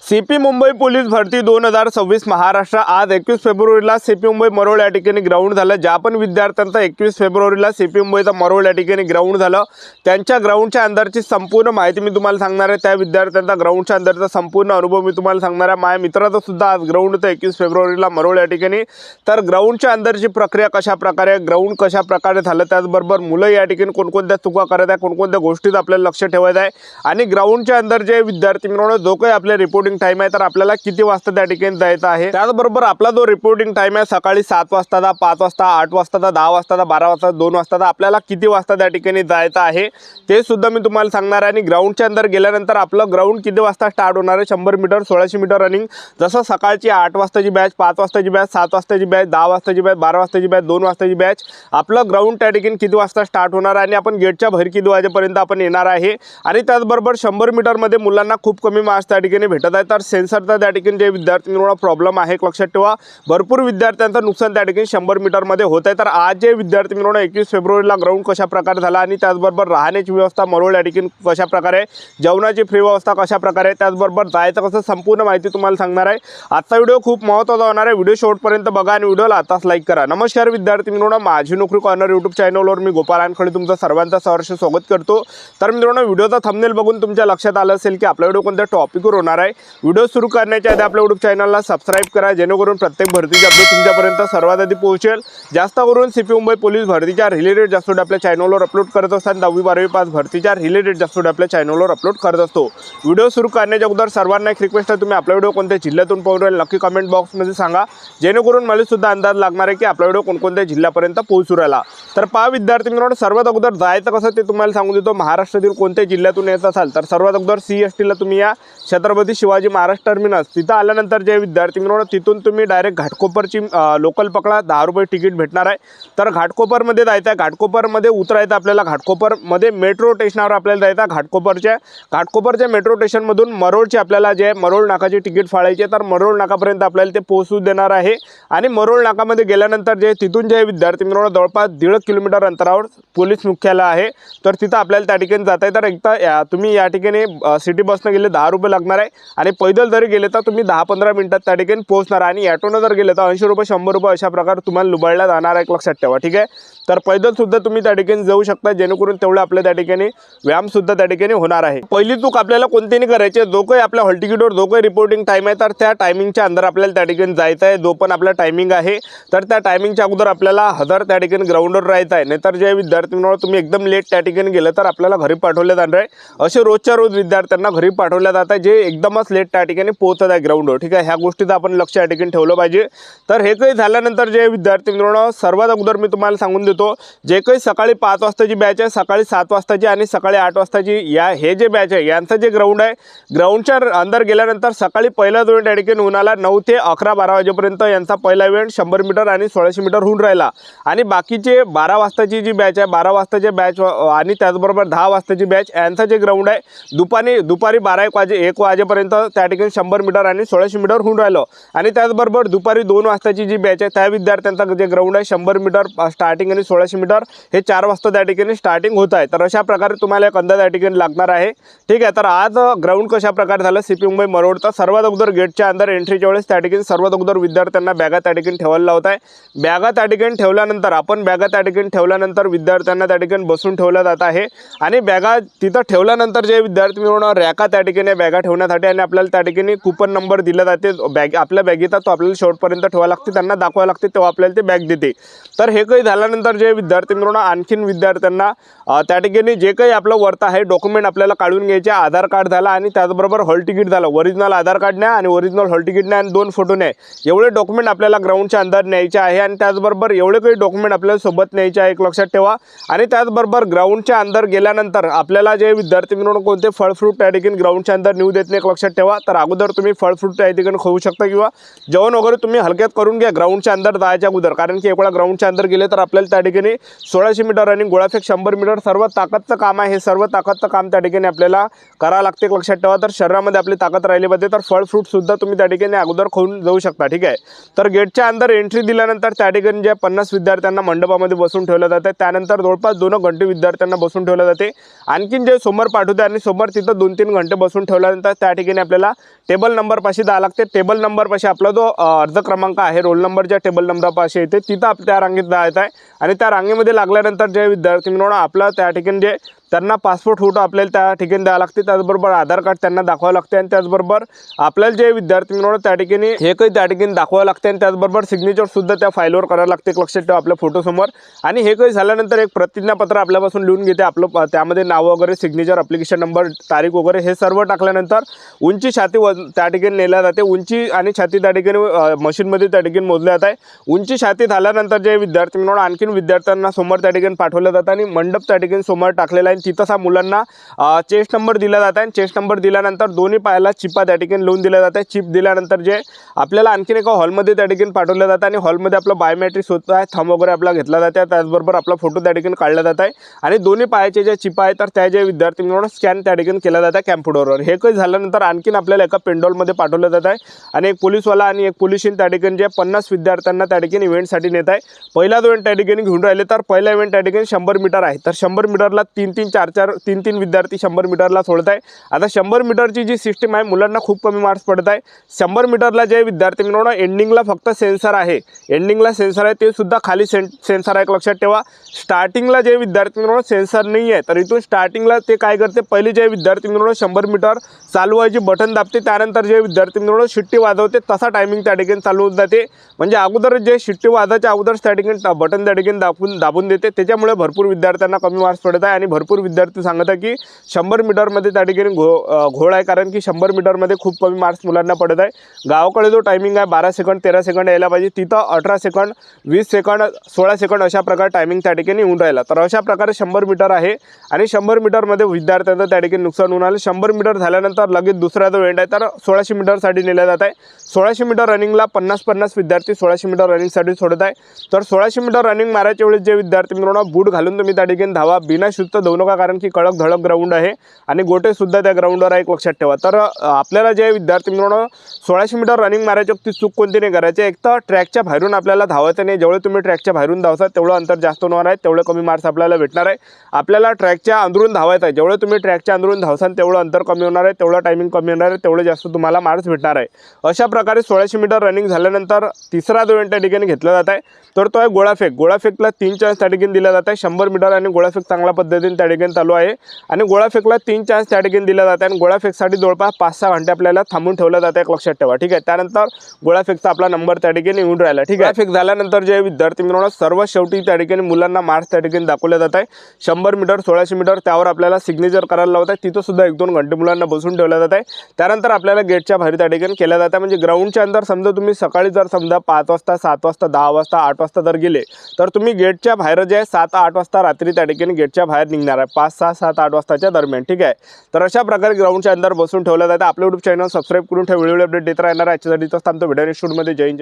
CP Mumbai police भरती 2026 महाराष्ट्र आज 21 फेब्रुवारीला सीपी मुंबई मरोळ या ठिकाणी ग्राउंड झालं। ज्या पण विद्यार्थ्यांचा 21 फेब्रुवारीला सीपी मुंबईचा मरोळ या ठिकाणी ग्राउंड झालं त्यांच्या ग्राउंडच्या अंदरची संपूर्ण माहिती मी तुम्हाला सांगणार आहे। त्या विद्यार्थ्यांचा ग्राउंडच्या अंदरचा संपूर्ण अनुभव मी तुम्हाला सांगणार आहे। माझ्या मित्राचा सुद्धा आज ग्राउंड होतं 21 फेब्रुवारीला मरोळ या ठिकाणी। तर ग्राउंडच्या अंदरची प्रक्रिया कशा प्रकारे, ग्राउंड कशा प्रकारे झालं, त्याचबरोबर मुलं या ठिकाणी कोणकोणत्या चुका करत आहे, कोणकोणत्या गोष्टीत आपल्याला लक्ष ठेवायचं आहे आणि ग्राउंडच्या अंदर जे विद्यार्थी मिळवणं जो काही आपल्या रिपोर्टिंग टाइम आहे तर आपल्याला किती वाजता त्या ठिकाणी जायचं आहे। त्याचबरोबर आपला जो रिपोर्टिंग टाइम आहे सकाळी 7 वाजता, 5 वाजता, 8 वाजता, 10 वाजता, 12 वाजता, 2 वाजता, आपल्याला किती वाजता त्या ठिकाणी जायचं आहे ते सुद्धा मी तुम्हाला सांगणार आहे। आणि ग्राउंडच्या अंदर गेल्यानंतर आपलं ग्राउंड किती वाजता स्टार्ट होणार आहे, 100 मीटर, 1600 मीटर रनिंग। जसं सकाळची 8 वाजताची बॅच, 5 वाजताची बॅच, 7 वाजताची बॅच, 10 वाजताची बॅच, 12 वाजताची बॅच, 2 वाजताची बॅच, आपलं ग्राउंड त्या ठिकाणी किती वाजता स्टार्ट होणार आहे आणि आपण गेटच्या बाहेर किती वाजेपर्यंत आपण येणार आहे। आणि त्याचबरोबर 100 मीटरमध्ये मुलांना खूप कमी मार्क्स त्या ठिकाणी भेटत आहे। तर सेन्सरचा त्या ठिकाणी जे विद्यार्थ्यांना प्रॉब्लेम आहे लक्षात ठेवा, भरपूर विद्यार्थ्यांचं नुकसान त्या ठिकाणी 100 मीटरमध्ये होत आहे। तर आज जे विद्यार्थी मिळवणं 21 फेब्रुवारीला ग्राउंड कशा प्रकारे झाला आणि त्याचबरोबर राहण्याची व्यवस्था मरोळ या ठिकाणी कशा प्रकारे, जेवणाची फ्री व्यवस्था कशा प्रकारे, त्याचबरोबर जायचं कसं, संपूर्ण माहिती तुम्हाला सांगणार आहे। आजचा व्हिडिओ खूप महत्त्वाचा होणार आहे। व्हिडिओ शेवटपर्यंत बघा आणि व्हिडिओला आताच लाईक करा। नमस्कार विद्यार्थी मिळवणं, माझी नोकरी कॉर्नर यूट्यूब चॅनलवर मी गोपाल आणखळे तुमचं सर्वांचं सहर्ष स्वागत करतो। तर मित्रांनो, व्हिडिओचा थंबनेल बघून तुमच्या लक्षात आलं असेल की आपला व्हिडिओ कोणत्या टॉपिकवर होणार आहे। व्हिडिओ सुरू करण्याच्या आधी आपल्या यूट्यूब चॅनलला सबस्क्राइब करा जेणेकरून प्रत्येक भरतीची अपडेट तुमच्यापर्यंत सर्वात आधी पोहोचेल। जास्त करून सीपी मुंबई पोलीस भरतीच्या रिलेटेड जास्त व्हिडिओ आपल्या चॅनलवर अपलोड करत असतात। 10वी 12वी पास भरतीच्या रिलेटेड जास्त व्हिडिओ आपल्या चॅनलवर अपलोड करत असतो। व्हिडिओ सुरू करण्याच्या अगोदर सर्वांना एक रिक्वेस्ट आहे, तुम्ही आपला व्हिडिओ कोणत्या जिल्ह्यातून पाहून राहिले नक्की कमेंट बॉक्समध्ये सांगा जेणेकरून मला सुद्धा अंदाज लागणार आहे की आपला व्हिडिओ कोणकोणत्या जिल्ह्यापर्यंत पोहोचू राहिला। तर पहा विद्यार्थी मित्रांनो, सर्वात अगोदर जायचं कसं ते तुम्हाला सांगून देतो। महाराष्ट्रातील कोणत्या जिल्ह्यातून येत असाल तर सर्वात अगोदर CST ला तुम्ही या, छत्रपती शिवाजी महाराज टर्मिनस तिथं आल्यानंतर जे विद्यार्थी मित्रांनो तिथून तुम्ही डायरेक्ट घाटकोपरची लोकल पकडा, 10 रुपये तिकीट भेटणार आहे। तर घाटकोपरमध्ये जायचं आहे, घाटकोपरमध्ये उतरायचं आपल्याला, घाटकोपरमध्ये मेट्रो स्टेशनवर आपल्याला जायचं। घाटकोपरच्या मेट्रो स्टेशनमधून मरोळची आपल्याला जे मरोळ नाकाची तिकीट फाळायची तर मरोळ नाकापर्यंत आपल्याला ते पोहोचू देणार आहे। आणि मरोळ नाकामध्ये गेल्यानंतर जे तिथून जे विद्यार्थी मित्रांनो जवळपास 1.5 किलोमीटर अंतरावर पोलीस मुख्यालय आहे तर तिथं आपल्याला त्या ठिकाणी जाता आहे। तर एकदा तुम्ही या ठिकाणी सिटी बसनं गेले 10 रुपये लागणार आहे आणि पैदल जरी गेले तर तुम्ही 10-15 मिनिटात त्या ठिकाणी पोहोचणार। आणि ॲटोनं जर गेले तर 80 रुपये, 100 रुपये अशा प्रकारे तुम्हाला लुबाडला जाणार आहे, लक्षात ठेवा, ठीक आहे। तर पैदल सुद्धा तुम्ही त्या ठिकाणी जाऊ शकता जेणेकरून तेवढं आपल्या त्या ठिकाणी व्यायाम सुद्धा त्या ठिकाणी होणार आहे। पहिली चूक आपल्याला कोणती नाही करायची, जो काही आपल्या हॉल तिकीटवर जो काही रिपोर्टिंग टाइम आहे तर त्या टायमिंगच्या अंदर आपल्याला त्या ठिकाणी जायचं आहे। जो पण आपला टायमिंग आहे तर त्या टायमिंगच्या अगोदर आपल्याला हजर त्या ठिकाणी ग्राउंडवर राहायचं आहे। नाहीतर जे विद्यार्थ्यांना तुम्ही एकदम लेट त्या ठिकाणी गेलं तर आपल्याला घरी पाठवले जाणार आहे। असे रोजच्या रोज विद्यार्थ्यांना घरी पाठवल्या जात आहे जे एकदमच लेट त्या ठिकाणी पोहोचत आहे ग्राउंडवर, ठीक आहे। ह्या गोष्टीचं आपण लक्ष या ठिकाणी ठेवलं पाहिजे। तर हे काही झाल्यानंतर जे विद्यार्थी मित्रांनो सर्वात अगोदर मी तुम्हाला सांगून देतो, जे काही सकाळी 5 वाजताची बॅच आहे, सकाळी 7 वाजताची आणि सकाळी 8 वाजताची हे जे बॅच आहे यांचं जे ग्राउंड आहे, ग्राउंडच्या अंदर गेल्यानंतर सकाळी पहिला इव्हेंट त्या ठिकाणी होऊन आला 9 ते 11-12 वाजेपर्यंत यांचा पहिला इव्हेंट 100 मीटर आणि 1600 मीटर होऊन राहिला। आणि बाकीचे 12 वाजताची जी बॅच आहे, 12 वाजताची बॅच आणि त्याचबरोबर 10 वाजताची बॅच यांचं जे ग्राउंड आहे दुपारी 1 वाजेपर्यंत त्या ठिकाणी 100 मीटर आणि 1600 मीटर होऊन राहिलं। आणि त्याचबरोबर दुपारी 2 वाजताची जी बॅच आहे त्या विद्यार्थ्यांचं जे ग्राउंड आहे 100 मीटर स्टार्टिंग आणि 1600 मीटर हे 4 वाजता त्या ठिकाणी स्टार्टिंग होत आहे। तर अशा प्रकारे तुम्हाला एक अंदाज त्या ठिकाणी लागणार आहे, ठीक आहे। तर आज ग्राउंड कशा प्रकारे झालं सीपी मुंबई मरोळचा, सर्वात अगोदर गेटच्या अंदर एंट्रीच्या वेळेस त्या ठिकाणी सर्वात अगोदर विद्यार्थ्यांना बॅगा त्या ठिकाणी ठेवायला लावत आहे। बॅगा त्या ठिकाणी ठेवल्यानंतर विद्यार्थ्यांना त्या ठिकाणी बसून ठेवलं जात आहे। आणि बॅगा तिथं ठेवल्यानंतर जे विद्यार्थी मिळवणार रॅका त्या ठिकाणी बॅगा ठेवण्यासाठी आणि आपल्याला त्या ठिकाणी कूपन नंबर दिला जाते बॅग आपल्या बॅगेचा, तो आपल्याला शेवटपर्यंत ठेवावा लागते, त्यांना दाखवावं लागते तेव्हा आपल्याला ते बॅग देते। तर हे काही झाल्यानंतर जे विद्यार्थी मिळवणार आणखीन विद्यार्थ्यांना त्या ठिकाणी जे काही आपलं वर्थ आहे डॉक्युमेंट आपल्याला काढून घ्यायचे, आधार कार्ड झाला आणि त्याचबरोबर हॉल तिकीट झालं, ओरिजिनल आधार कार्ड न्या आणि ओरिजिनल हॉल तिकीट न्या आणि 2 फोटो न्या, एवढे डॉक्युमेंट आपल्याला ग्राउंडच्या अंदर न्यायचे आहे। आणि त्याचबरोबर एवढे काही डॉक्युमेंट आपल्याला सोबत न्यायचे आहे, लक्षात ठेवा। आणि त्याचबरोबर ग्राउंडच्या अंदर गेल्यानंतर आपल्याला जे विद्यार्थी मिळवणं कोणते फळ फ्रूट त्या ठिकाणी ग्राउंडच्या अंदर नेऊ देत नाही, लक्षात ठेवा। तर अगोदर तुम्ही फळ फ्रूट त्या ठिकाणी खाऊ शकता किंवा जेवण वगैरे तुम्ही हलक्यात करून घ्या ग्राउंडच्या अंदर जायच्या अगोदर, कारण की एकवेळा ग्राउंडच्या अंदर गेले तर आपल्याला त्या ठिकाणी 1600 मीटर रनिंग, गोळाफेक 100 मीटर सर्व ताकदचं काम आहे। हे सर्व ताकदचं काम त्या ठिकाणी आपल्याला करावं लागते, लक्षात ठेवा। तर शरीरामध्ये आपली ताकद राहिली पाहिजे, तर फळ फ्रूट सुद्धा तुम्ही त्या ठिकाणी अगोदर खाऊन जाऊ शकता, ठीक आहे। तर गेटच्या अंदर एंट्री दिल्यानंतर त्या ठिकाणी जे 50 विद्यार्थ्यांना मंडपामध्ये बसून ठेवलं जाते, त्यानंतर जवळपास 2 घंटे विद्यार्थ्यांना बसून ठेवलं जाते। आणखीन जे समोर पाठवते आणि समोर तिथं 2-3 घंटे बसून ठेवल्यानंतर त्या ठिकाणी आपल्याला आपल्याला टेबल नंबरपाशी जावं लागते। टेबल नंबरपाशी आपला जो अर्ज क्रमांक आहे, रोल नंबर ज्या टेबल नंबरपाशी येते तिथं त्या रांगेत जायचं आहे आणि त्या रांगेमध्ये लागल्यानंतर जे विद्यार्थी मित्रांनो आपला त्या ठिकाणी जे त्यांना पासपोर्ट फोटो आपल्याला त्या ठिकाणी द्यावं लागते, त्याचबरोबर आधार कार्ड त्यांना दाखवावं लागते आणि त्याचबरोबर आपल्याला जे विद्यार्थी मित्रांनो त्या ठिकाणी हे काही त्या ठिकाणी दाखवावं लागते आणि त्याचबरोबर सिग्नेचर सुद्धा त्या फाईलवर करावं लागते। एक लक्षात ठेवा आपल्या फोटोसमोर। आणि हे काही झाल्यानंतर एक प्रतिज्ञापत्र आपल्यापासून लिहून घेते आपलं, त्यामध्ये नाव वगैरे, सिग्नेचर, ॲप्लिकेशन नंबर, तारीख वगैरे हे सर्व टाकल्यानंतर उंची छाती त्या ठिकाणी नेल्या जाते। उंची आणि छाती त्या ठिकाणी मशीनमध्ये त्या ठिकाणी मोजल्या जात आहे। उंची छाती झाल्यानंतर जे विद्यार्थी मित्रांनो आणखीन विद्यार्थ्यांना समोर त्या ठिकाणी पाठवलं जातं आणि मंडप त्या ठिकाणी समोर टाकलेला आहे। तिथं मुलांना चेस्ट नंबर दिला जात आहे। चेस्ट नंबर दिल्यानंतर दोन्ही पायाला चिपा त्या ठिकाणी लावून दिल्या जातात। चिप दिल्यानंतर जे आपल्याला आणखीन एका हॉलमध्ये त्या ठिकाणी पाठवलं जातं आणि हॉलमध्ये आपलं बायोमेट्रिक्स होतं आहे, थंब वगैरे आपला घेतला जाते, त्याचबरोबर आपला फोटो त्या ठिकाणी काढला जात आहे आणि दोन्ही पायाचे जे चिपा आहे तर त्या जे विद्यार्थी मित्रांनो स्कॅन त्या ठिकाणी केला जातं कॅम्प्युटरवर। हे काही झाल्यानंतर आणखीन आपल्याला एका पेंडॉलमध्ये पाठवलं जात आहे आणि एक पोलीसवाला आणि एक पोलिसीन त्या ठिकाणी जे 50 विद्यार्थ्यांना त्या ठिकाणी इव्हेंटसाठी नेत आहे। पहिला इव्हेंट त्या ठिकाणी घेऊन राहिले तर पहिला इव्हेंट त्या ठिकाणी 100 मीटर आहे, तर 100 मीटरला 3-3, 4-4, 3-3 विद्यार्थी 100 मीटरला सोडत आहे। आता 100 मीटरची जी सिस्टीम आहे मुलांना खूप कमी मार्क्स पडत आहे। 100 मीटरला जे विद्यार्थी मित्रांनो एंडिंगला फक्त सेन्सर आहे, एंडिंगला सेन्सर आहे, ते सुद्धा खाली सेन्सर आहे, लक्षात ठेवा। स्टार्टिंगला जे विद्यार्थी मित्रांनो सेन्सर नाही आहे, तर इथून स्टार्टिंगला ते काय करते, पहिले जे विद्यार्थी मित्रांनो 100 मीटर चालू व्हायची बटन दाबते, त्यानंतर जे विद्यार्थी मित्रांनो शिट्टी वाजवते तसा टायमिंग त्या ठिकाणी चालू होत जाते। म्हणजे अगोदर जे शिट्टी वाजायच्या अगोदर त्या ठिकाणी बटन त्या ठिकाणी दाबून देते, त्याच्यामुळे भरपूर विद्यार्थ्यांना कमी मार्क्स पडत आहे आणि भरपूर विद्यार्थी सांगत आहे की 100 मीटरमध्ये त्या ठिकाणी घोळ आहे, कारण की 100 मीटरमध्ये खूप कमी मार्क्स मुलांना पडत आहे। गावाकडे जो टायमिंग आहे 12 सेकंड 13 सेकंड यायला पाहिजे, तिथं 18 सेकंड 20 सेकंड 16 सेकंड अशा प्रकारे टायमिंग त्या ठिकाणी येऊन राहिला। तर अशा प्रकारे 100 मीटर आहे आणि 100 मीटरमध्ये विद्यार्थ्यांचं त्या ठिकाणी नुकसान होऊन आलं। 100 मीटर झाल्यानंतर लगेच दुसरा जो एंड आहे तर 1600 मीटरसाठी नेला जात आहे। 1600 मीटर रनिंगला 50-50 विद्यार्थी 1600 मीटर रनिंगसाठी सोडत आहे। तर 1600 मीटर रनिंग मारायच्या वेळेस जे विद्यार्थी मित्रांनो बूट घालून तुम्ही त्या ठिकाणी धावा, बिना शूजचं धावू नका, कारण की कडक धडक ग्राउंड आहे आणि गोटे सुद्धा त्या ग्राउंडवर आहे, एक लक्षात ठेवा। तर आपल्याला जे विद्यार्थी मित्रांनो 1600 मीटर रनिंग मारायची ती चूक कोणती नाही करायची, एक तर ट्रॅकच्या बाहेरून आपल्याला धावायचं नाही। जेवढे तुम्ही ट्रॅकच्या बाहेरून धावता तेवढं अंतर जास्त होणार आहे, तेवढे कमी मार्क्स आपल्याला भेटणार आहे। आपल्याला ट्रॅकच्या अंदरून धावायचं आहे, जेवढे तुम्ही ट्रॅकच्या अंदरून धावसाल तेवढं अंतर कमी होणार आहे, तेवढं टायमिंग कमी होणार आहे, तेवढे जास्त तुम्हाला मार्क्स भेटणार आहे। अशा प्रकारे 1600 मीटर रनिंग झाल्यानंतर तिसरा जो इव्हेंट त्या ठिकाणी घेतला जात आहे तर तो आहे गोळाफेक। गोळाफेकला 3 चान्स त्या ठिकाणी दिला जात आहे। 100 मीटर आणि गोळाफेक चांगल्या पद्धतीने त्या ठिकाणी चालू आहे आणि गोळाफेकला 3 चान्स त्या ठिकाणी दिला जात आहे आणि गोळाफेकसाठी जवळपास 5-6 घंटे आपल्याला थांबून ठेवलं जातं, एक लक्षात ठेवा, ठीक आहे। त्यानंतर गोळाफेकचा आपला नंबर त्या ठिकाणी येऊन राहिला, ठीक आहे। गोळाफेक झाल्यानंतर जे विद्यार्थी मित्रांनो सर्व शेवटी त्या ठिकाणी मुलांना मार्क्स त्या ठिकाणी दाखवले जात आहे। 100 मीटर 1600 मीटर त्यावर आपल्याला सिग्नेचर करायला लावत आहे, तिथं सुद्धा 1-2 घंटे मुलांना बसून ठेवलं जात आहे। त्यानंतर आपल्याला गेटच्या बाहेर त्या ठिकाणी केलं जातं, म्हणजे ग्राउंडच्या अंदर समजा तुम्ही सकाळी जर समजा 5 वाजता 7 वाजता 10 वाजता 8 वाजता जर गेले तर तुम्ही गेटच्या बाहेर जे आहे 7-8 वाजता रात्री त्या ठिकाणी गेटच्या बाहेर निघणार आहे, 5-6-7-8 वाजताच्या दरम्यान, ठीक आहे। तर अशा प्रकारे ग्राउंडच्या अंदर बसून ठेवलं जातं। आपल्या यूट्यूब चॅनल सबस्क्राईब करून ठेवा, व्हिडिओ अपडेट देत राहणार आहे। याच्यासाठी तर थांबतो, व्हिडिओ नेक्स्ट शूटमध्ये जय हिंद।